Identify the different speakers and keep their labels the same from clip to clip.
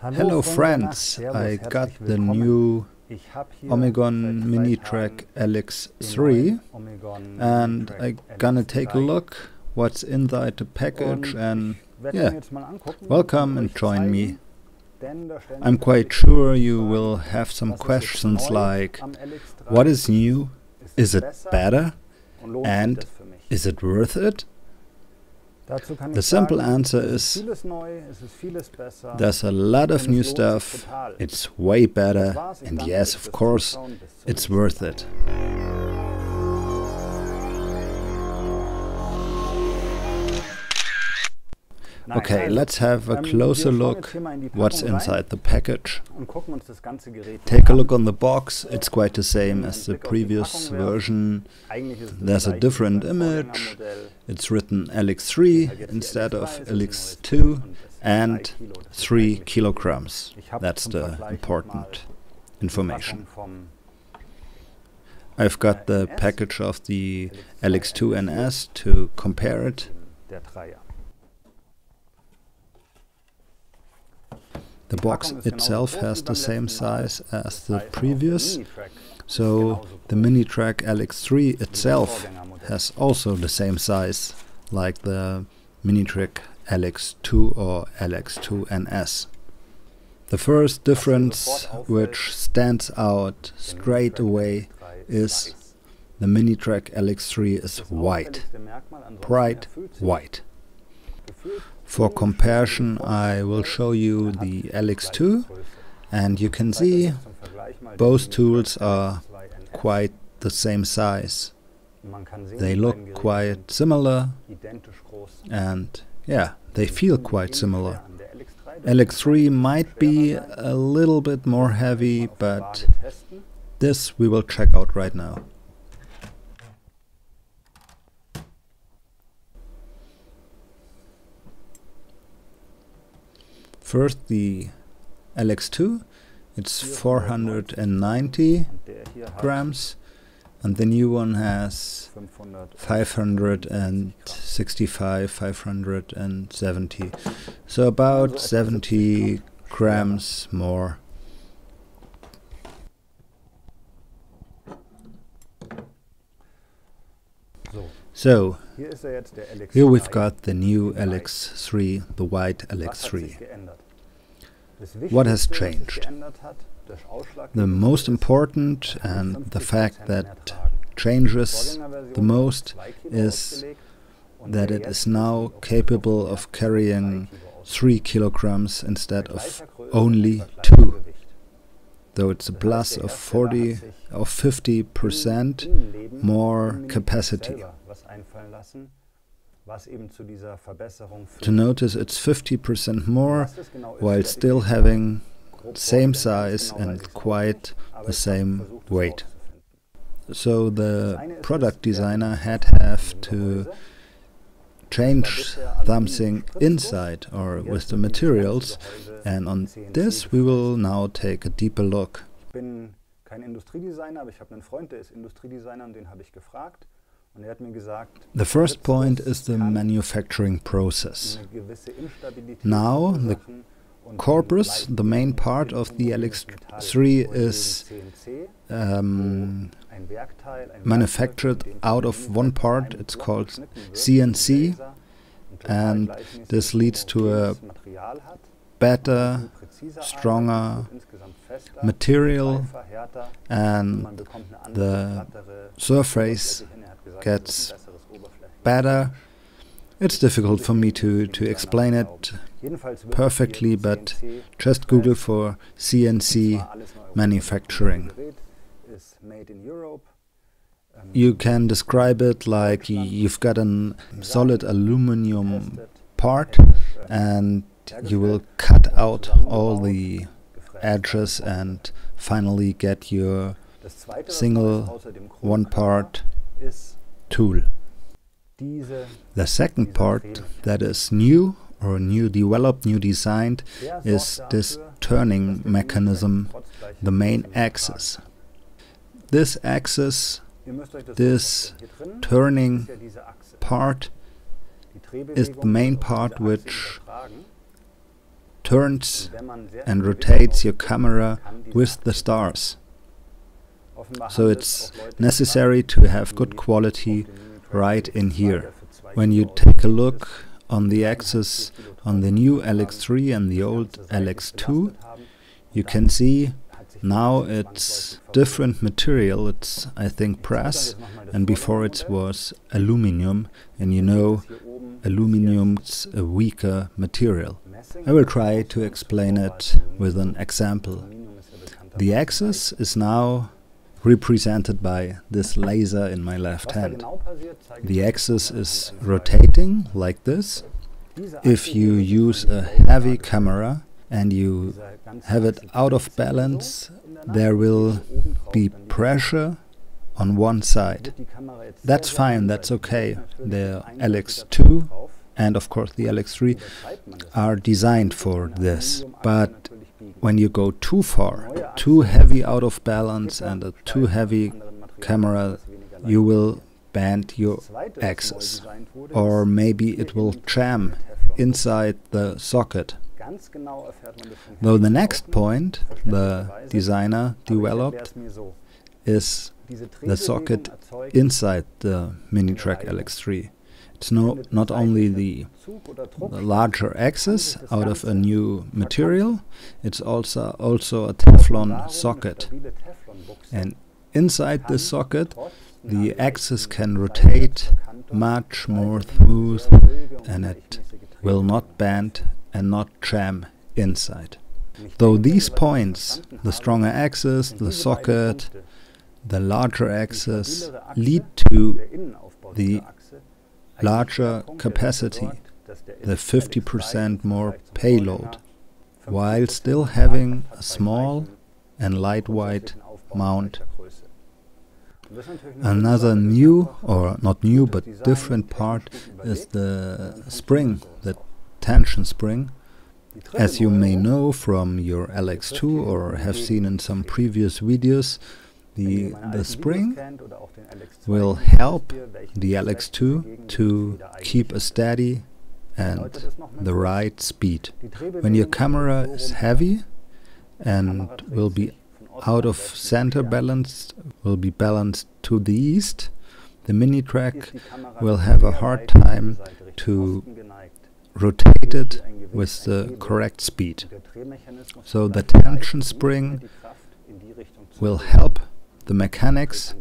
Speaker 1: Hello friends, I got the new Omegon Minitrack LX3 and I'm gonna take a look what's inside the package and yeah, welcome and join me. I'm quite sure you will have some questions like, what is new, is it better, and is it worth it? The simple answer is, there's a lot of new stuff, it's way better, and yes, of course, it's worth it. Okay, let's have a closer look what's inside the package. Take a look on the box, it's quite the same as the previous version. There's a different image, it's written LX3 instead of LX2 and 3 kilograms. That's the important information. I've got the package of the LX2 NS to compare it. The box itself has the same size as the previous, so the Minitrack LX3 itself has also the same size like the Minitrack LX2 or LX2 NS. The first difference which stands out straight away is the Minitrack LX3 is white, bright white. For comparison, I will show you the LX2, and you can see both tools are quite the same size. They look quite similar, and yeah, they feel quite similar. LX3 might be a little bit more heavy, but this we will check out right now. First, the LX2, it's 490 grams, and the new one has 565, 570, so about 70 grams more. So, here we've got the new LX3, the white LX3. What has changed? The most important and the fact that changes the most is that it is now capable of carrying 3 kilograms instead of only 2. Though it's a plus of 40 or 50% more capacity. To notice it's 50% more while still having same size and quite the same weight. So the product designer had to change something inside or with the materials, and on this we will now take a deeper look. The first point is the manufacturing process. Now the corpus, the main part of the LX3, is manufactured out of one part, it's called CNC, and this leads to a better, stronger material, and the surface gets better. It's difficult for me to explain it perfectly, but just Google for CNC manufacturing. You can describe it like you've got a solid aluminum part and you will cut out all the edges and finally get your single one-part tool. The second part that is new or new developed, new designed, is this turning mechanism, the main axis. This axis, this turning part, is the main part which turns and rotates your camera with the stars. So it's necessary to have good quality right in here. When you take a look on the axis on the new LX3 and the old LX2, you can see now it's different material. It's, I think, brass, and before it was aluminum, and you know aluminum's a weaker material. I will try to explain it with an example. The axis is now represented by this laser in my left hand. The axis is rotating like this. If you use a heavy camera and you have it out of balance, there will be pressure on one side. That's fine, that's okay. The LX2 and of course the LX3 are designed for this. But when you go too far, too heavy out of balance and a too heavy camera, you will bend your axis. Or maybe it will jam inside the socket. Though the next point the designer developed is the socket inside the Minitrack LX3. It's not only the larger axis out of a new material, it's also a Teflon socket. And inside this socket the axis can rotate much more smooth, and it will not bend and not jam inside. Though these points, the stronger axis, the socket, the larger axis, lead to the larger capacity, the 50% more payload, while still having a small and lightweight mount. Another new, or not new but different part, is the spring, the tension spring. As you may know from your LX2 or have seen in some previous videos, the spring will help the LX2 to keep a steady and the right speed. When your camera is heavy and will be out of center balanced, will be balanced to the east, the Minitrack will have a hard time to rotate it with the correct speed. So the tension spring will help the mechanics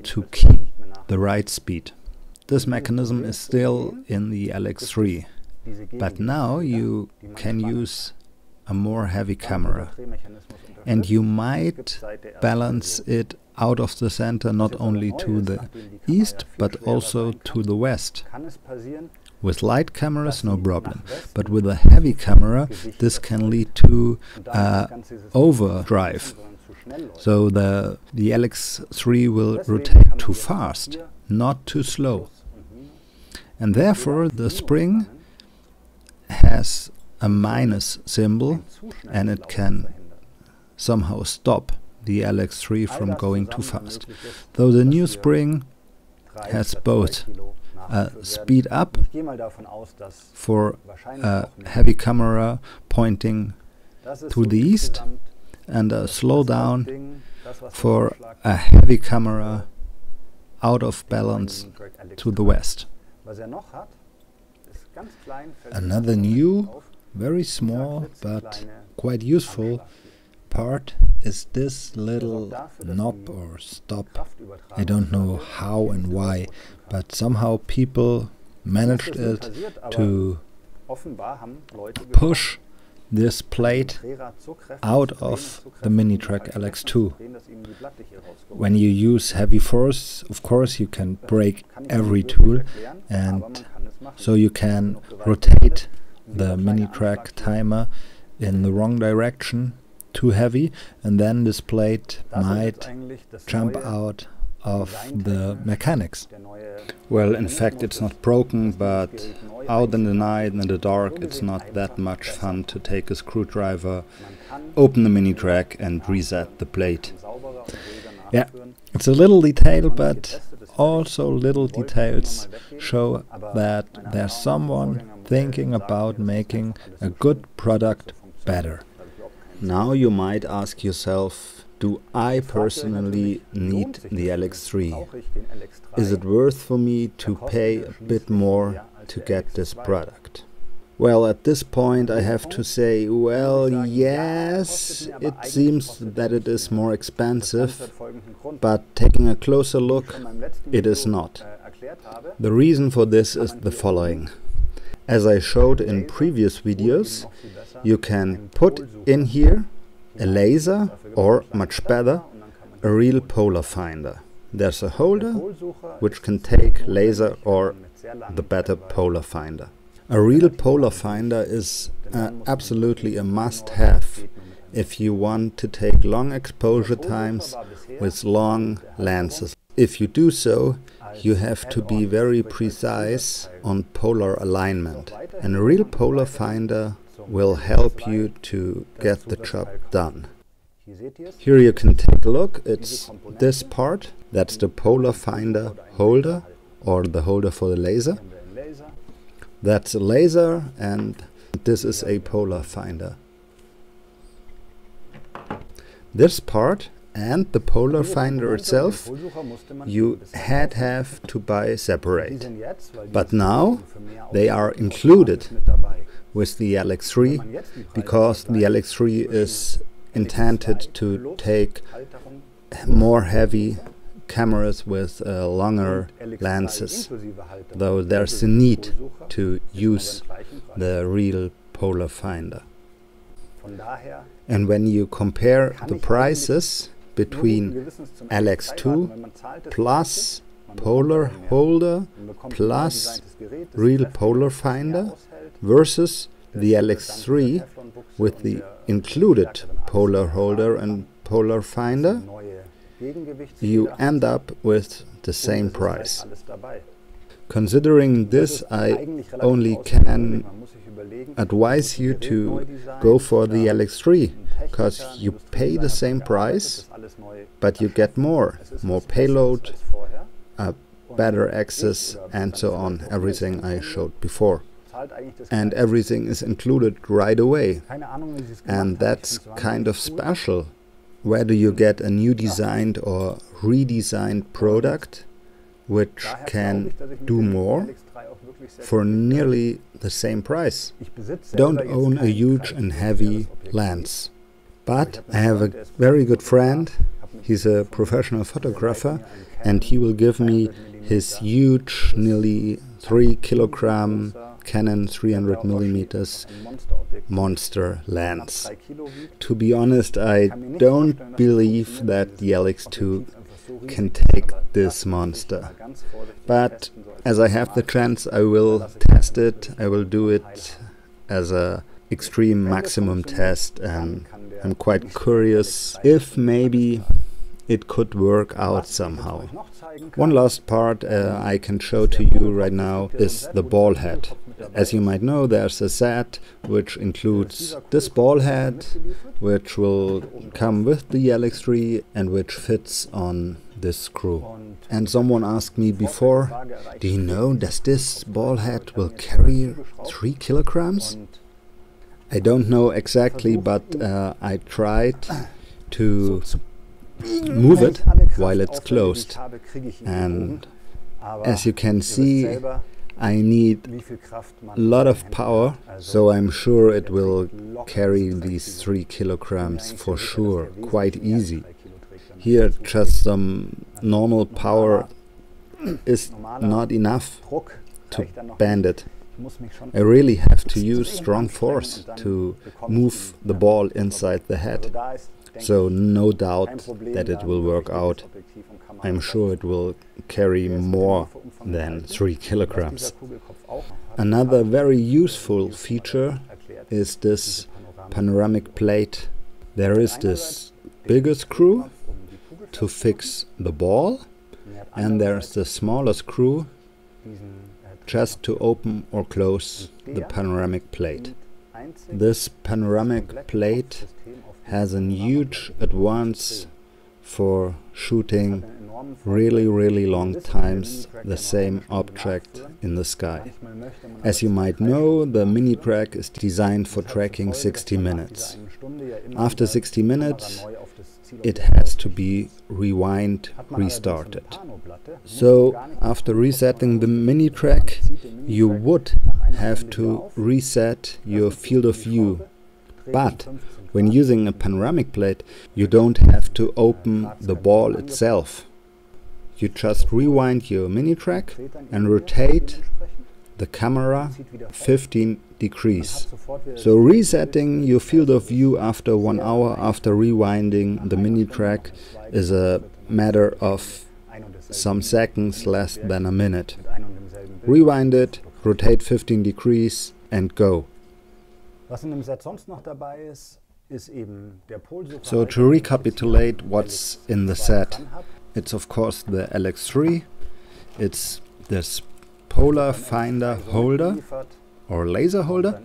Speaker 1: to keep the right speed. This mechanism is still in the LX3, but now you can use a more heavy camera, and you might balance it out of the center not only to the east but also to the west. With light cameras, no problem, but with a heavy camera this can lead to overdrive. So the LX3 will rotate too fast, not too slow. And therefore the spring has a minus symbol, and it can somehow stop the LX3 from going too fast. Though the new spring has both a speed up for a heavy camera pointing to the east and a slow down for a heavy camera out of balance to the west. Another new, very small but quite useful part is this little knob or stop. I don't know how and why, but somehow people managed it to push this plate out of the Minitrack LX2. When you use heavy force, of course you can break every tool, and so you can rotate the Minitrack timer in the wrong direction, too heavy, and then this plate might jump out of the mechanics. Well, in fact it's not broken, but out in the night, in the dark, it's not that much fun to take a screwdriver, open the Minitrack and reset the plate. Yeah, it's a little detail, but also little details show that there's someone thinking about making a good product better. Now you might ask yourself, do I personally need the LX3? Is it worth for me to pay a bit more to get this product? Well, at this point I have to say, well, yes, it seems that it is more expensive, but taking a closer look, it is not. The reason for this is the following. As I showed in previous videos, you can put in here a laser or, much better, a real polar finder. There's a holder which can take laser or the better polar finder. A real polar finder is absolutely a must-have if you want to take long exposure times with long lenses. If you do so, you have to be very precise on polar alignment. And a real polar finder will help you to get the job done. Here you can take a look. It's this part. That's the polar finder holder, or the holder for the laser. That's a laser, and this is a polar finder. This part and the polar finder itself you have to buy separate. But now they are included with the LX3, because the LX3 is intended to take more heavy cameras with longer lenses, though there's a need to use the real polar finder. And when you compare the prices between LX2 plus polar holder plus real polar finder versus the LX3 with the included polar holder and polar finder, you end up with the same price. Considering this, I only can advise you to go for the LX3, because you pay the same price, but you get more payload, better access, and so on, everything I showed before. And everything is included right away, and that's kind of special. Where do you get a new designed or redesigned product which can do more for nearly the same price? Don't own a huge and heavy lens. But I have a very good friend, he's a professional photographer, and he will give me his huge, nearly 3 kilogram Canon 300mm monster lens. To be honest, I don't believe that the LX2 can take this monster. But as I have the chance, I will test it. I will do it as a extreme maximum test, and I'm quite curious if maybe it could work out somehow. One last part I can show to you right now is the ball head. As you might know, there's a set which includes this ball head, which will come with the LX3 and which fits on this screw. And someone asked me before, do you know, does this ball head will carry 3 kilograms? I don't know exactly, but I tried to move it while it's closed, and as you can see, I need a lot of power, so I'm sure it will carry these 3 kilograms for sure, quite easy. Here just some normal power is not enough to bend it. I really have to use strong force to move the ball inside the head. So no doubt that it will work out. I'm sure it will carry more than 3 kilograms. Another very useful feature is this panoramic plate. There is this bigger screw to fix the ball, and there's the smaller screw just to open or close the panoramic plate. This panoramic plate has a huge advance for shooting really long times the same object in the sky. As you might know, the Minitrack is designed for tracking 60 minutes. After 60 minutes, it has to be restarted. So, after resetting the Minitrack, you would have to reset your field of view. But when using a panoramic plate, you don't have to open the ball itself. You just rewind your Minitrack and rotate the camera 15 degrees. So resetting your field of view after 1 hour after rewinding the Minitrack is a matter of some seconds, less than a minute. Rewind it, rotate 15 degrees and go. So to recapitulate what's in the set, it's of course the LX3, it's this polar finder holder or laser holder,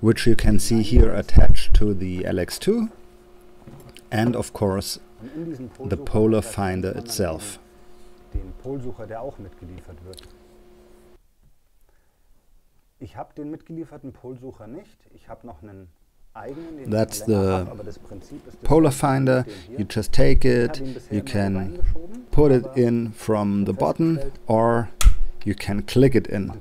Speaker 1: which you can see here attached to the LX2, and of course the polar finder itself. That's the polar finder. You just take it, you can put it in from the bottom or you can click it in.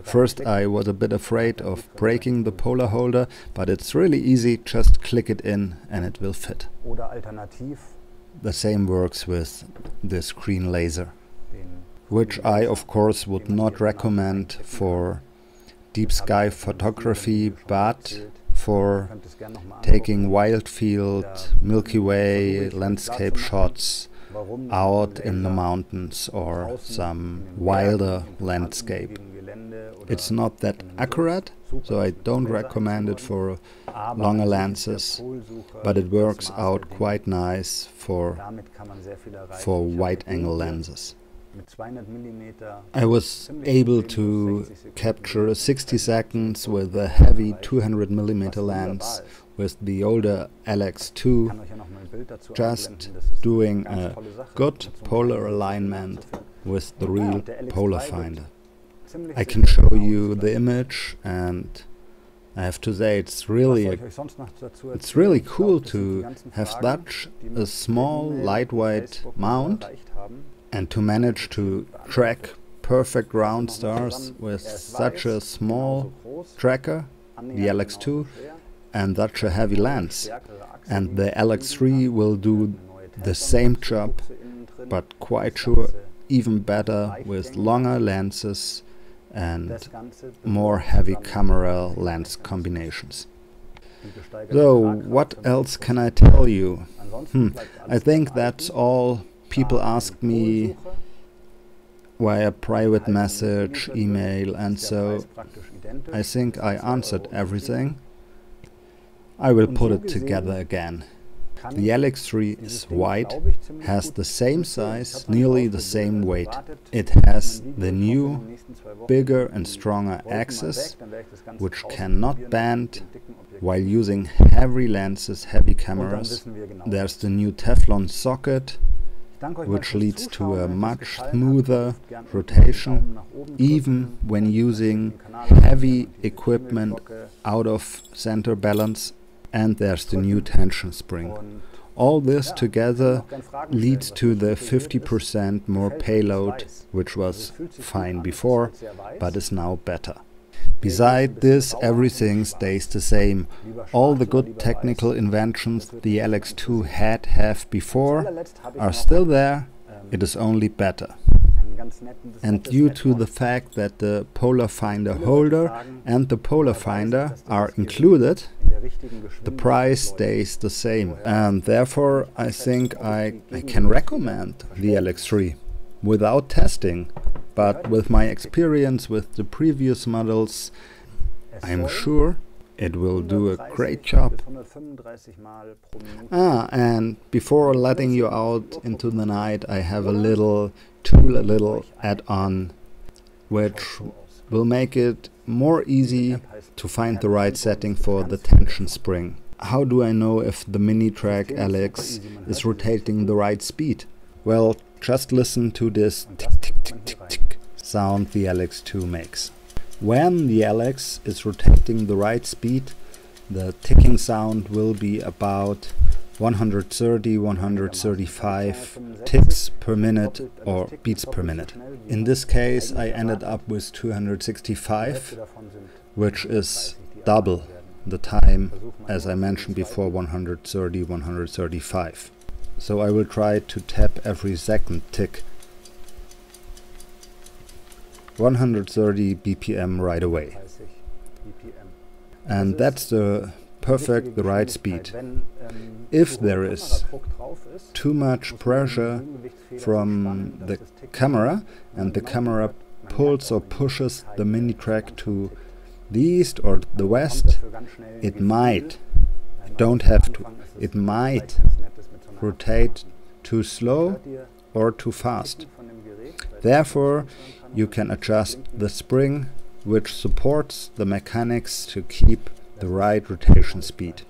Speaker 1: First I was a bit afraid of breaking the polar holder, but it's really easy, just click it in and it will fit. The same works with this green laser, which I of course would not recommend for deep sky photography, but for taking wild field, Milky Way landscape shots out in the mountains or some wilder landscape. It's not that accurate, so I don't recommend it for longer lenses, but it works out quite nice for wide angle lenses. I was able to capture 60 seconds with a heavy 200mm lens with the older LX2, just doing a good polar alignment with the real polar finder. I can show you the image, and I have to say it's really cool to have such a small lightweight mount and to manage to track perfect round stars with such a small tracker, the LX2, and such a heavy lens. And the LX3 will do the same job, but quite sure even better with longer lenses and more heavy camera lens combinations. So what else can I tell you? I think that's all. People ask me via private message, email, and so I think I answered everything. I will put it together again. The LX3 is wide, has the same size, nearly the same weight. It has the new, bigger and stronger axis, which cannot bend while using heavy lenses, heavy cameras. There's the new Teflon socket, which leads to a much smoother rotation, even when using heavy equipment out of center balance. And there's the new tension spring. All this together leads to the 50% more payload, which was fine before, but is now better. Beside this, everything stays the same. All the good technical inventions the LX2 have before are still there, it is only better. And due to the fact that the polar finder holder and the polar finder are included, the price stays the same. And therefore I think I can recommend the LX3 without testing. But with my experience with the previous models, I'm sure it will do a great job. And before letting you out into the night, I have a little tool, a little add-on, which will make it more easy to find the right setting for the tension spring. How do I know if the Minitrack LX is rotating the right speed? Well, Just listen to this tick tick tick tick tick sound the LX2 makes. When the LX is rotating the right speed, the ticking sound will be about 130-135 ticks per minute or beats per minute. In this case I ended up with 265, which is double the time, as I mentioned before, 130-135. So I will try to tap every second tick 130 BPM right away. And that's the right speed. If there is too much pressure from the camera and the camera pulls or pushes the Minitrack to the east or the west, it might, don't have to, it might rotate too slow or too fast. Therefore, you can adjust the spring which supports the mechanics to keep the right rotation speed.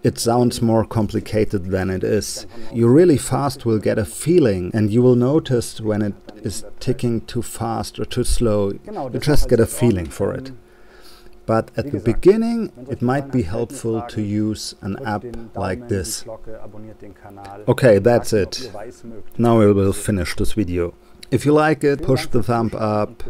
Speaker 1: It sounds more complicated than it is. You really fast will get a feeling, and you will notice when it is ticking too fast or too slow. You just get a feeling for it. But at the beginning it might be helpful to use an app like this. Okay, that's it. Now we will finish this video. If you like it, push the thumb up,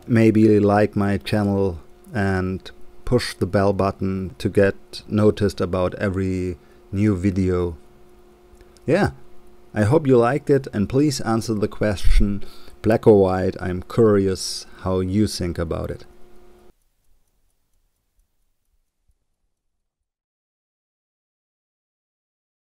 Speaker 1: maybe like my channel and push the bell button to get noticed about every new video. Yeah, I hope you liked it, and please answer the question, black or white. I'm curious how you think about it.